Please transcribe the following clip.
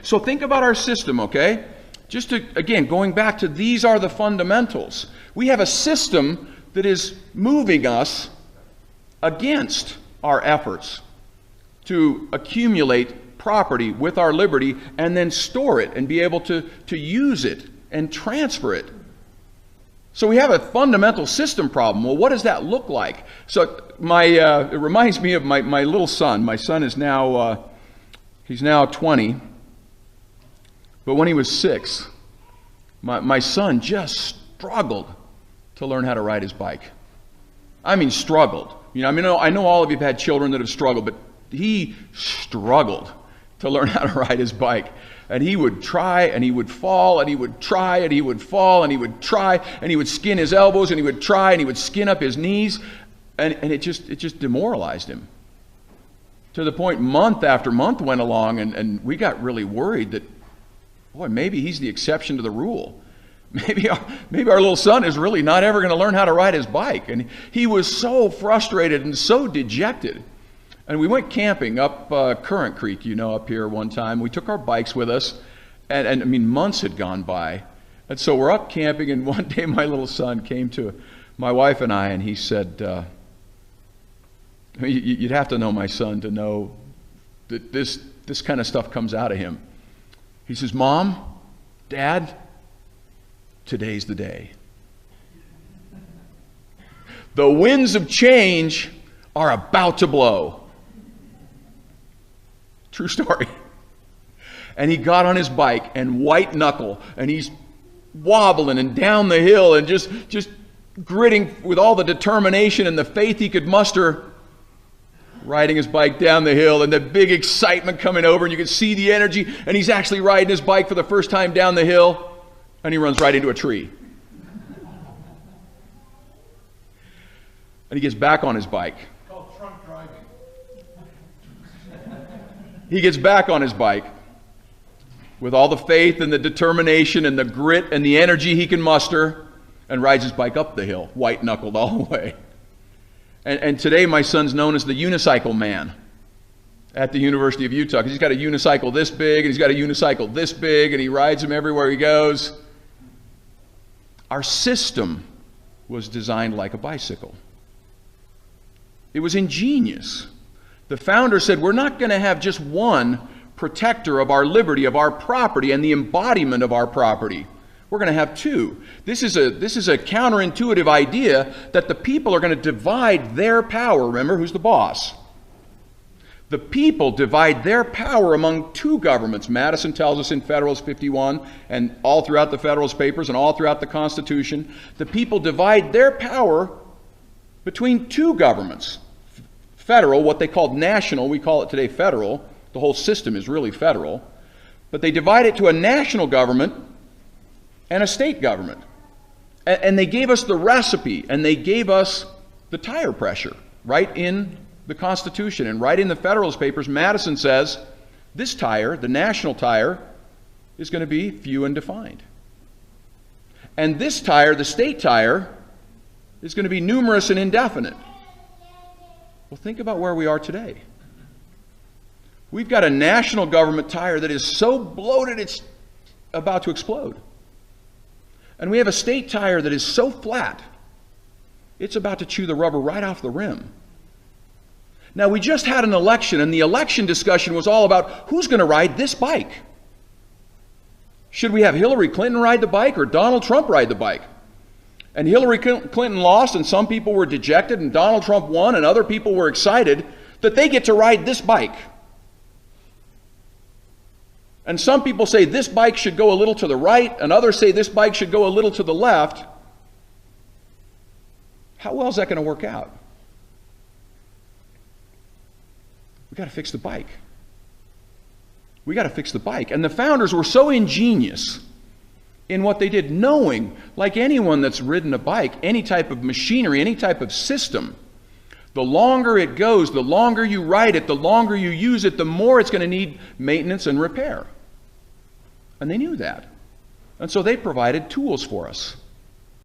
So think about our system, okay? Just to, again, going back to these are the fundamentals. We have a system that is moving us against our efforts to accumulate property with our liberty and then store it and be able to use it and transfer it. So we have a fundamental system problem. Well, what does that look like? So it reminds me of my little son. My son is now, he's now 20. But when he was 6, my son just struggled to learn how to ride his bike. I mean, struggled. I know all of you have had children that have struggled, but he struggled to learn how to ride his bike. And he would try, and he would fall, and he would try, and he would fall, and he would try, and he would skin his elbows, and he would try, and he would skin up his knees, and it just demoralized him. To the point month after month went along, and we got really worried that, boy, maybe he's the exception to the rule. Maybe our little son is really not ever going to learn how to ride his bike. And he was so frustrated and so dejected. And we went camping up Current Creek, up here one time. We took our bikes with us, and I mean, months had gone by. And so we're up camping, and one day my little son came to my wife and I, and he said, you'd have to know my son to know that this kind of stuff comes out of him. He says, Mom, Dad, today's the day. The winds of change are about to blow. True story. And he got on his bike and white knuckle, and he's wobbling and down the hill and just gritting with all the determination and the faith he could muster, riding his bike down the hill, and the big excitement coming over, and you can see the energy, and he's actually riding his bike for the first time down the hill, and he runs right into a tree. And he gets back on his bike. It's called trunk driving. He gets back on his bike with all the faith and the determination and the grit and the energy he can muster, and rides his bike up the hill, white-knuckled all the way. And today my son's known as the unicycle man at the University of Utah, because he's got a unicycle this big, and he's got a unicycle this big, and he rides them everywhere he goes. Our system was designed like a bicycle. It was ingenious. The founder said, we're not going to have just one protector of our liberty, of our property, and the embodiment of our property. We're going to have two. This is a counterintuitive idea that the people are going to divide their power. Remember, who's the boss? The people divide their power among two governments. Madison tells us in Federalist 51, and all throughout the Federalist Papers, and all throughout the Constitution, the people divide their power between two governments. Federal, what they called national, we call it today federal. The whole system is really federal. But they divide it to a national government and a state government. And they gave us the recipe, and they gave us the tire pressure right in the Constitution. And right in the Federalist Papers, Madison says, this tire, the national tire, is going to be few and defined. And this tire, the state tire, is going to be numerous and indefinite. Well, think about where we are today. We've got a national government tire that is so bloated it's about to explode. And we have a state tire that is so flat, it's about to chew the rubber right off the rim. Now, we just had an election, and the election discussion was all about who's going to ride this bike. Should we have Hillary Clinton ride the bike or Donald Trump ride the bike? And Hillary Clinton lost, and some people were dejected, and Donald Trump won, and other people were excited that they get to ride this bike. And some people say this bike should go a little to the right, and others say this bike should go a little to the left. How well is that going to work out? We've got to fix the bike. We got to fix the bike. And the founders were so ingenious in what they did, knowing, like anyone that's ridden a bike, any type of machinery, any type of system, the longer it goes, the longer you ride it, the longer you use it, the more it's going to need maintenance and repair. And they knew that. And so they provided tools for us.